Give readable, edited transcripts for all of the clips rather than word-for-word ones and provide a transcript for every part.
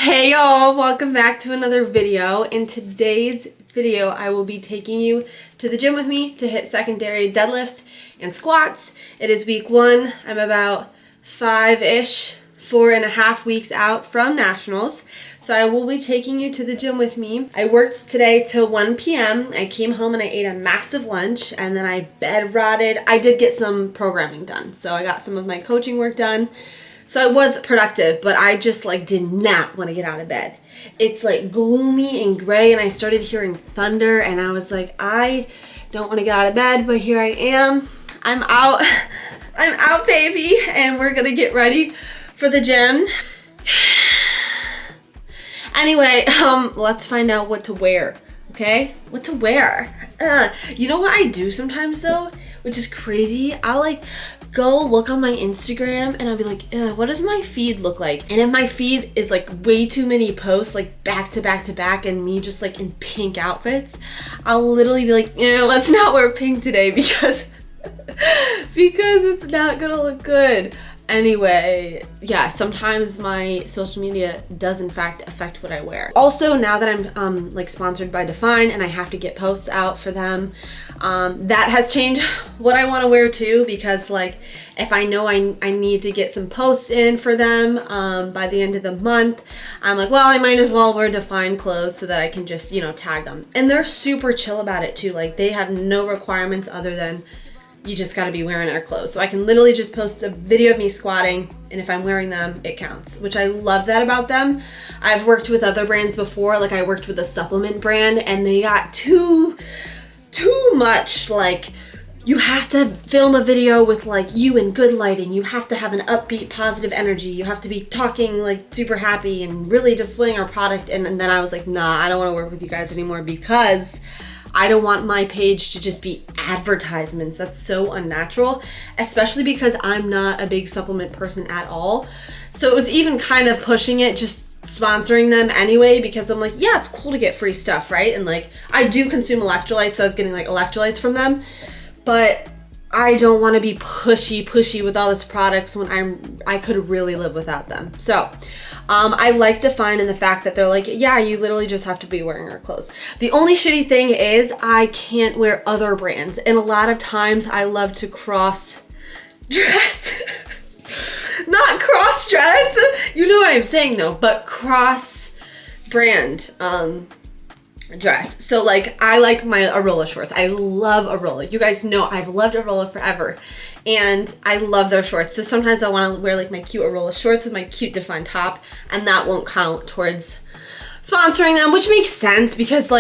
Hey y'all, welcome back to another video. In today's video, I will be taking you to the gym with me to hit secondary deadlifts and squats. It is week 1. I'm about 4.5 weeks out from nationals. So I will be taking you to the gym with me. I worked today till 1 p.m. I came home and I ate a massive lunch and then I bed rotted. I did get some programming done. So I got some of my coaching work done. So I was productive, but I just did not want to get out of bed. It's gloomy and gray and I started hearing thunder and I was like, I don't want to get out of bed, but here I am. I'm out. I'm out, baby. And we're going to get ready for the gym. Anyway, let's find out what to wear. Okay? What to wear. You know what I do sometimes though, which is crazy? I'll go look on my Instagram and I'll be like, what does my feed look like? And if my feed is way too many posts, back to back to back, and me just in pink outfits, I'll literally be like, let's not wear pink today because it's not gonna look good. Anyway, yeah, sometimes my social media does in fact affect what I wear. Also, now that I'm sponsored by Define and I have to get posts out for them, that has changed what I want to wear too, because if I know I need to get some posts in for them by the end of the month, I'm like, well, I might as well wear Define clothes so that I can just, tag them. And they're super chill about it too. They have no requirements other than you just gotta be wearing our clothes. So I can literally just post a video of me squatting, and if I'm wearing them, it counts, which I love that about them. I've worked with other brands before, I worked with a supplement brand, and they got too much, you have to film a video with you in good lighting, you have to have an upbeat, positive energy, you have to be talking super happy and really displaying our product, and then I was like, nah, I don't wanna work with you guys anymore because I don't want my page to just be advertisements. That's so unnatural, especially because I'm not a big supplement person at all. So it was even kind of pushing it, just sponsoring them anyway, because I'm like, yeah, it's cool to get free stuff, right? And I do consume electrolytes, so I was getting electrolytes from them, but I don't want to be pushy with all this products when I could really live without them. So I like Define in the fact that they're yeah, you literally just have to be wearing our clothes. The only shitty thing is I can't wear other brands, and a lot of times I love to cross dress. Not cross dress, you know what I'm saying though, but cross brand dress. So I like my Arola shorts. I love Arola. You guys know I've loved Arola forever, and I love their shorts. So sometimes I want to wear my cute Arola shorts with my cute Define top, and that won't count towards sponsoring them, which makes sense because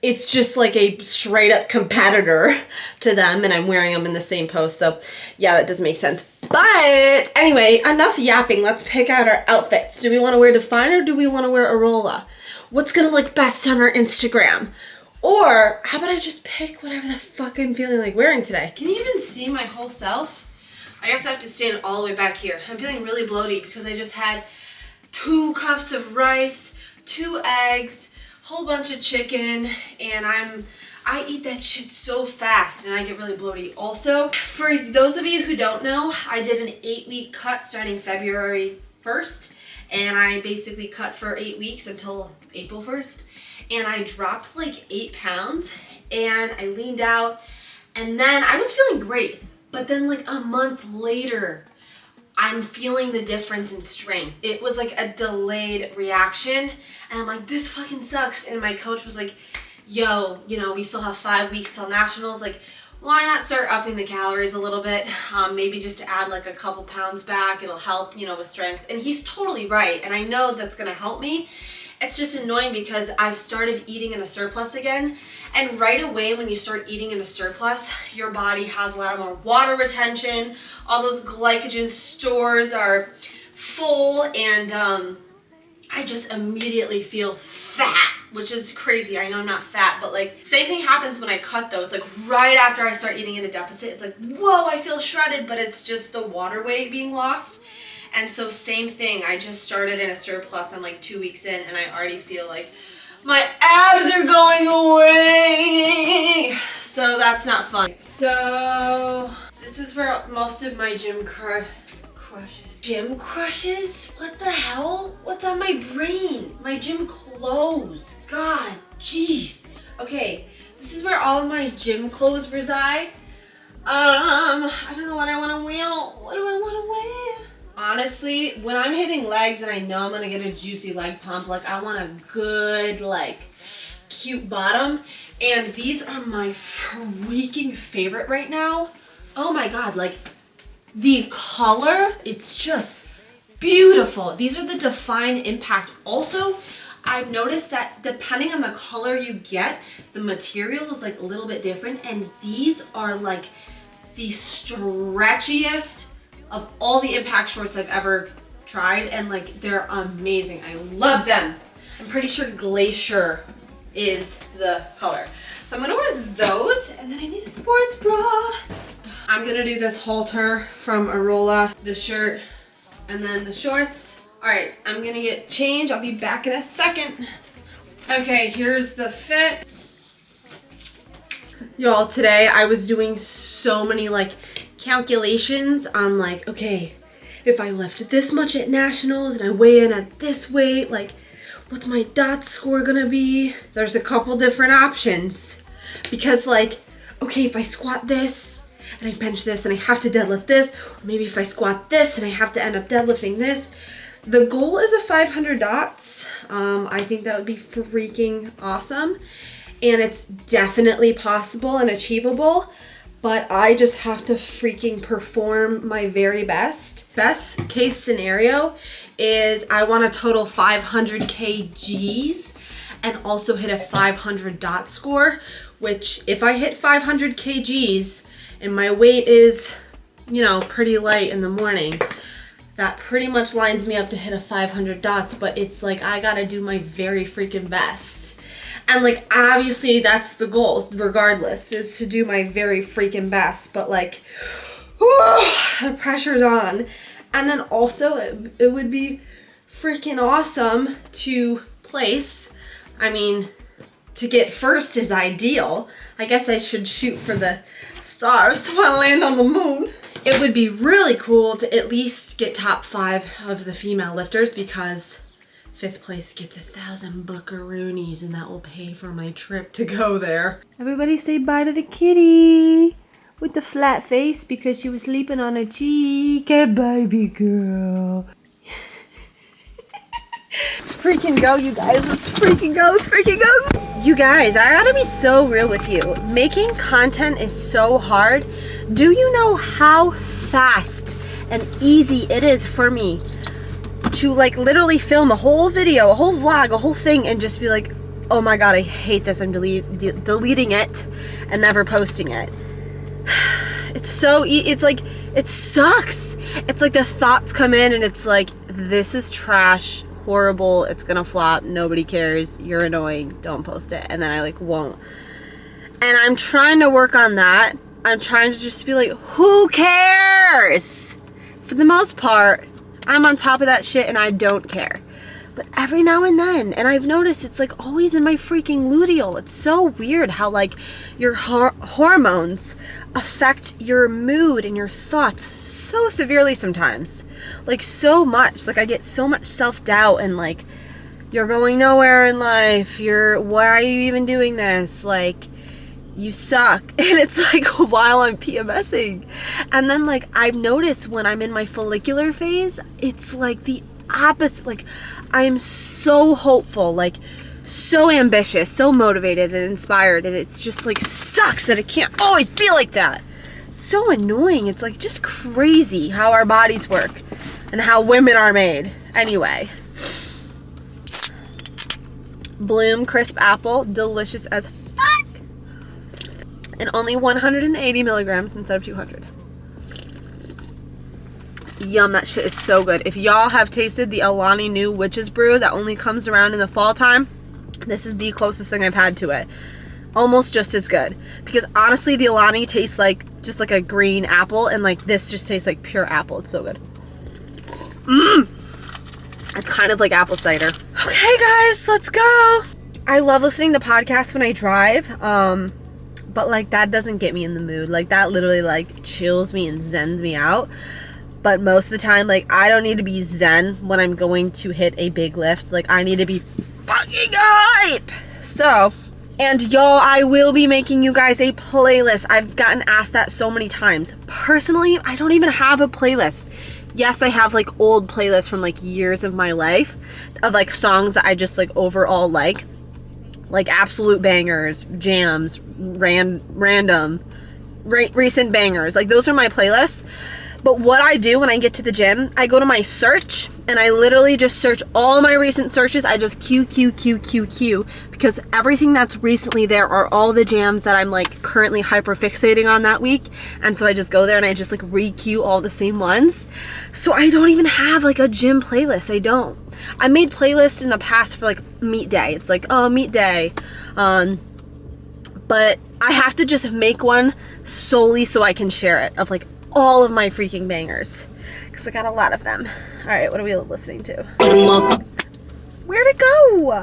it's just a straight up competitor to them, and I'm wearing them in the same post. So yeah, that does make sense. But anyway, enough yapping. Let's pick out our outfits. Do we want to wear Define or do we want to wear Arola? What's gonna look best on our Instagram? Or how about I just pick whatever the fuck I'm feeling wearing today? Can you even see my whole self? I guess I have to stand all the way back here. I'm feeling really bloated because I just had 2 cups of rice, 2 eggs, whole bunch of chicken, and I eat that shit so fast and I get really bloated. Also, for those of you who don't know, I did an 8-week cut starting February 1st. And I basically cut for 8 weeks until April 1st. And I dropped 8 pounds and I leaned out, and then I was feeling great. But then a month later, I'm feeling the difference in strength. It was a delayed reaction. And I'm like, this fucking sucks. And my coach was like, yo, we still have 5 weeks till nationals. Why not start upping the calories a little bit? Maybe just to add a couple pounds back. It'll help, with strength. And he's totally right. And I know that's going to help me. It's just annoying because I've started eating in a surplus again. And right away when you start eating in a surplus, your body has a lot more water retention. All those glycogen stores are full. And I just immediately feel fat, which is crazy. I know I'm not fat, but same thing happens when I cut though. It's right after I start eating in a deficit, it's whoa, I feel shredded, but it's just the water weight being lost. And so same thing, I just started in a surplus. I'm 2 weeks in and I already feel my abs are going away. So that's not fun. So this is where most of my gym crushes. Gym crushes? What the hell? What's on my brain? My gym clothes. God, jeez. Okay, this is where all of my gym clothes reside. I don't know what I want to wear. What do I want to wear? Honestly, when I'm hitting legs and I know I'm gonna get a juicy leg pump, like I want a good, like, cute bottom. And these are my freaking favorite right now. Oh my God, like the color, it's just beautiful. These are the Define Impact. Also, I've noticed that depending on the color you get, the material is like a little bit different. And these are like the stretchiest of all the impact shorts I've ever tried. And like, they're amazing. I love them. I'm pretty sure Glacier is the color. So I'm gonna wear those, and then I need a sports bra. I'm gonna do this halter from Arola, the shirt, and then the shorts. All right, I'm gonna get changed. I'll be back in a second. Okay, here's the fit. Y'all, today I was doing so many like calculations on like, okay, if I lift this much at nationals and I weigh in at this weight, like what's my dot score gonna be? There's a couple different options because like, okay, if I squat this and I bench this and I have to deadlift this, or maybe if I squat this and I have to end up deadlifting this. The goal is a 500 dots. I think that would be freaking awesome. And it's definitely possible and achievable, but I just have to freaking perform my very best. Best case scenario is I want to total 500 kgs and also hit a 500 dot score, which if I hit 500 kgs and my weight is, you know, pretty light in the morning, that pretty much lines me up to hit a 500 dots, but it's like I gotta do my very freaking best. And like, obviously that's the goal regardless, is to do my very freaking best, but like, whew, the pressure's on. And then also it would be freaking awesome to place. I mean, to get first is ideal. I guess I should shoot for the stars so I land on the moon. It would be really cool to at least get top 5 of the female lifters, because 5th place gets 1,000 buckaroonies, and that will pay for my trip to go there. Everybody say bye to the kitty with the flat face because she was sleeping on a cheek. Hey, baby girl. Let's freaking go, you guys. Let's freaking go. Let's freaking go. You guys, I gotta be so real with you. Making content is so hard. Do you know how fast and easy it is for me to like literally film a whole video, a whole vlog, a whole thing, and just be like, oh my God, I hate this. I'm deleting it and never posting it. It's so, it's like, it sucks. It's like the thoughts come in and it's like, this is trash, horrible, it's gonna flop, nobody cares, you're annoying, don't post it. And then I like won't. And I'm trying to work on that. I'm trying to just be like, who cares? For the most part, I'm on top of that shit and I don't care. But every now and then, and I've noticed it's like always in my freaking luteal. It's so weird how like your hormones affect your mood and your thoughts so severely sometimes. Like so much. Like I get so much self-doubt and like, you're going nowhere in life. Why are you even doing this? Like, you suck. And it's like while I'm PMSing. And then like I've noticed when I'm in my follicular phase, it's like the opposite. Like I am so hopeful, like so ambitious, so motivated and inspired, and it's just like sucks that it can't always be like that. It's so annoying. It's like just crazy how our bodies work and how women are made. Anyway, Bloom crisp apple, delicious as fuck, and only 180 milligrams instead of 200. Yum, that shit is so good. If y'all have tasted the Alani Nu Witch's Brew that only comes around in the fall time, this is the closest thing I've had to it. Almost just as good. Because honestly, the Alani tastes like just like a green apple, and like this just tastes like pure apple. It's so good. It's kind of like apple cider. Okay guys, let's go. I love listening to podcasts when I drive, but like that doesn't get me in the mood. Like that literally like chills me and zens me out. but most of the time, like, I don't need to be zen when I'm going to hit a big lift. Like, I need to be fucking hype. So, and y'all, I will be making you guys a playlist. I've gotten asked that so many times. Personally, I don't even have a playlist. Yes, I have like old playlists from like years of my life of like songs that I just like overall like absolute bangers, jams, random, recent bangers. Like those are my playlists. But what I do when I get to the gym, I go to my search and I literally just search all my recent searches. I just queue, because everything that's recently there are all the jams that I'm like currently hyper fixating on that week. And so I just go there and I just like re-queue all the same ones. So I don't even have like a gym playlist. I don't. I made playlists in the past for like meet day. It's like, oh, meet day. But I have to just make one solely so I can share it of like all of my freaking bangers, because I got a lot of them. All right, what are we listening to? Where'd it go?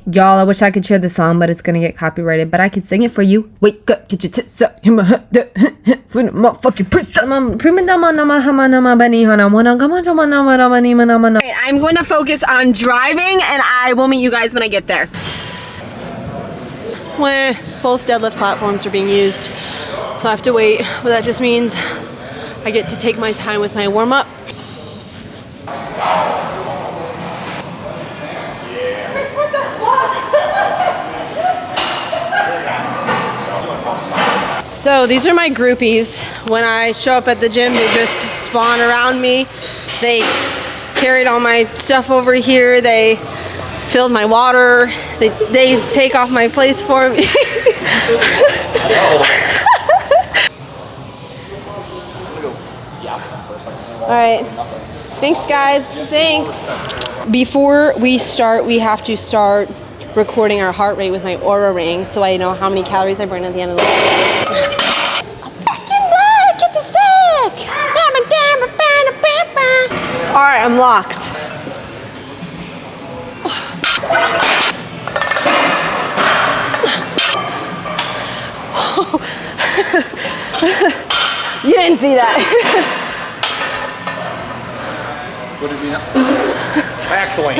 Y'all, I wish I could share the song, but it's gonna get copyrighted. But I could sing it for you. Wake up, get your tits up, motherfucking pussy. I'm going to focus on driving, and I will meet you guys when I get there. Both deadlift platforms are being used, so I have to wait. But that just means I get to take my time with my warm-up. So these are my groupies. When I show up at the gym, they just spawn around me. They carried all my stuff over here. They filled my water. They take off my plates for me. All right. Thanks, guys. Thanks. Before we start, we have to start recording our heart rate with my Aura ring, so I know how many calories I burn at the end of the day. I'm back in there. Get the sack. All right, I'm locked. You didn't see that. What did we know? Actually.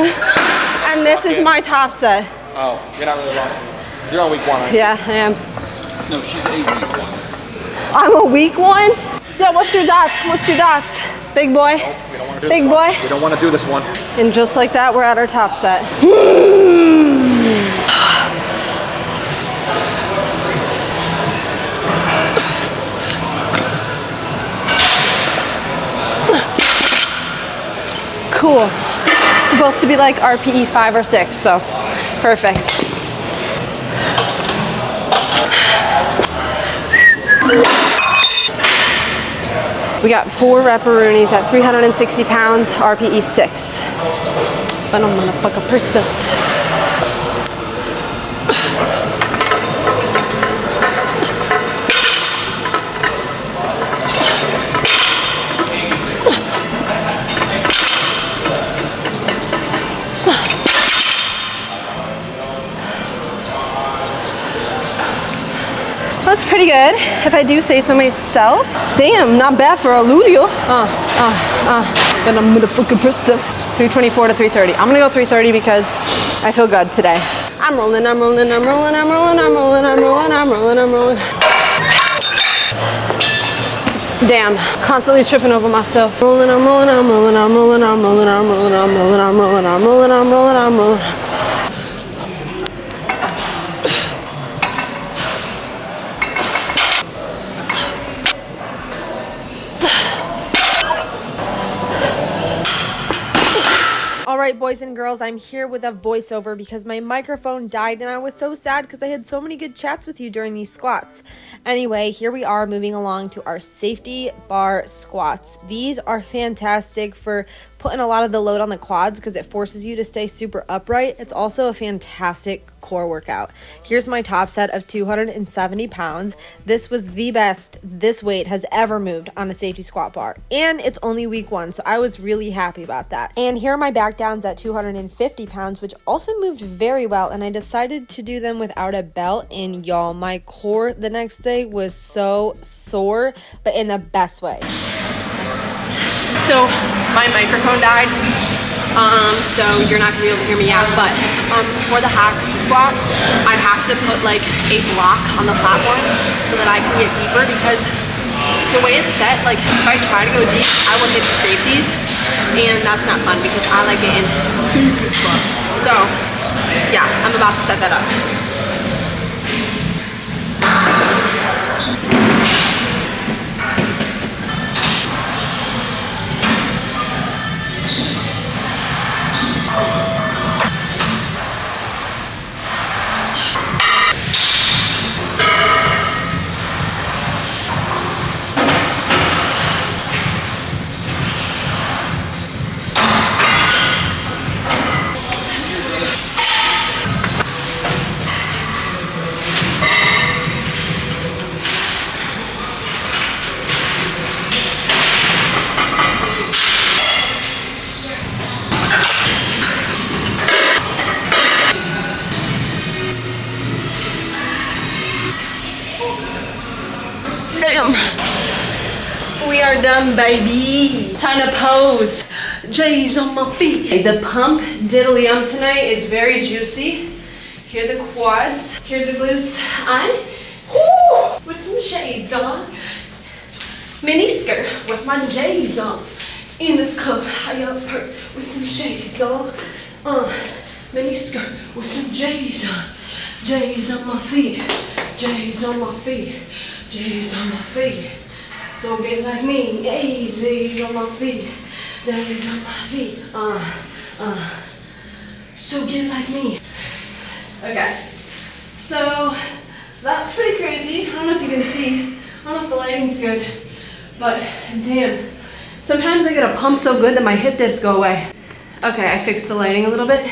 And this is my top set. Oh, you're not really wrong. You're on week one, aren't you? Yeah, I am. No, she's a week one. I'm a week one? Yeah, what's your dots? What's your dots? Big boy? Nope, we don't want to do Big this boy? one. We don't want to do this one. And just like that, we're at our top set. Cool. Supposed to be like RPE 5 or 6, so perfect. We got 4 rep-a-roonies at 360 pounds, RPE 6. But I'm gonna fuck a princess. That's pretty good, if I do say so myself. Damn, not bad for a ludio. But I'm gonna fucking princess. 324 to 330. I'm gonna go 330 because I feel good today. I'm rolling. Damn, constantly tripping over myself. I'm rolling. Alright, boys and girls, I'm here with a voiceover because my microphone died and I was so sad because I had so many good chats with you during these squats. Anyway, here we are moving along to our safety bar squats. These are fantastic for putting a lot of the load on the quads because it forces you to stay super upright. It's also a fantastic core workout. Here's my top set of 270 pounds. This was the best this weight has ever moved on a safety squat bar. And it's only week 1, so I was really happy about that. And here are my back downs at 250 pounds, which also moved very well. And I decided to do them without a belt. And y'all, my core the next day was so sore, but in the best way. So my microphone died. So you're not gonna be able to hear me out, but for the hack squat, I have to put like a block on the platform so that I can get deeper, because the way it's set, like if I try to go deep, I will hit the safeties, and that's not fun because I like getting deep as fuck. So yeah, I'm about to set that up. We are done, baby. Time to pose. J's on my feet. The pump diddly tonight is very juicy. Here are the quads. Here are the glutes. I'm with some shades on. Mini skirt with my J's on. In the club, high up purse with some shades on. Mini skirt with some J's on. J's on my feet. J's on my feet. J's on my feet. So get like me, hey, J's on my feet, J's on my feet, so get like me. Okay, so that's pretty crazy. I don't know if you can see, I don't know if the lighting's good, but damn, sometimes I get a pump so good that my hip dips go away. Okay, I fixed the lighting a little bit.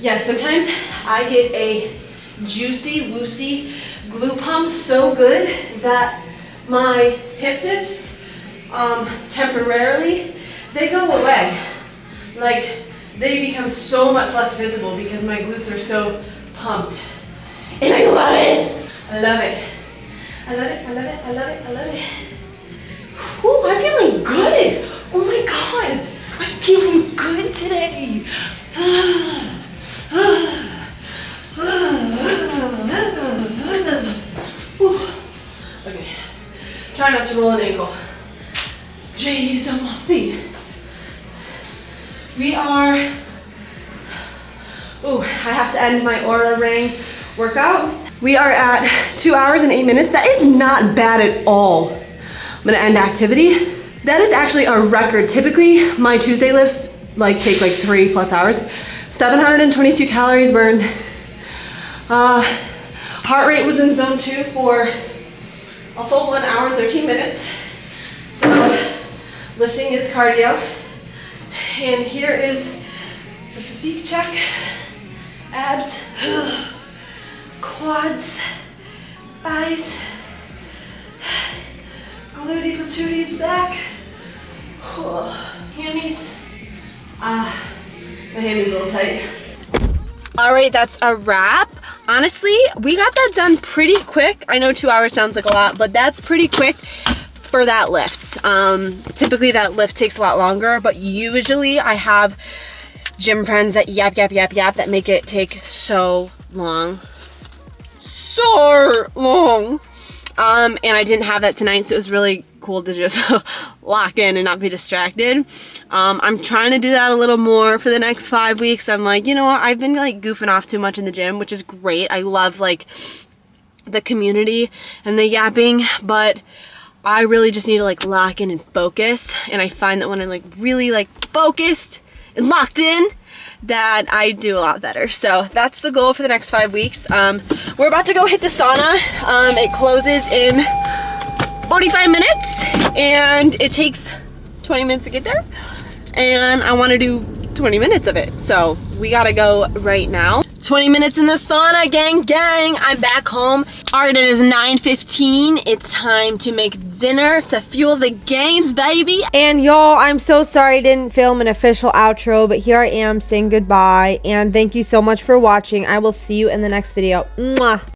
Yeah, sometimes I get a juicy, woosy glute pump so good that my hip dips, temporarily, they go away. Like, they become so much less visible because my glutes are so pumped. And I love it! I love it. I love it, I love it, I love it, I love it. Ooh, I'm feeling good! Oh my god! I'm feeling good today! Okay. Try not to roll an ankle. J's on my feet. We are, I have to end my Aura Ring workout. We are at 2 hours and 8 minutes. That is not bad at all. I'm gonna end activity. That is actually a record. Typically, my Tuesday lifts take 3+ hours. 722 calories burned. Heart rate was in zone 2 for a full 1 hour and 13 minutes. So lifting is cardio. And here is the physique check. Abs, quads, thighs, glutey patooties back, hammies. My hammy's a little tight. All right, that's a wrap. Honestly, we got that done pretty quick. I know 2 hours sounds like a lot, but that's pretty quick for that lift. Typically that lift takes a lot longer, but usually I have gym friends that yap that make it take so long. So long. And I didn't have that tonight, so it was really cool to just lock in and not be distracted. I'm trying to do that a little more for the next 5 weeks. I'm like, you know what, I've been goofing off too much in the gym, which is great. I love the community and the yapping, but I really just need to lock in and focus. And I find that when I'm really focused and locked in, that I do a lot better. So that's the goal for the next 5 weeks. We're about to go hit the sauna. It closes in 45 minutes and it takes 20 minutes to get there. And I want to do 20 minutes of it. So we gotta go right now. 20 minutes in the sauna, gang. I'm back home. Alright, it is 9:15. It's time to make dinner to fuel the gains, baby. And y'all, I'm so sorry I didn't film an official outro, but here I am saying goodbye. And thank you so much for watching. I will see you in the next video. Mwah.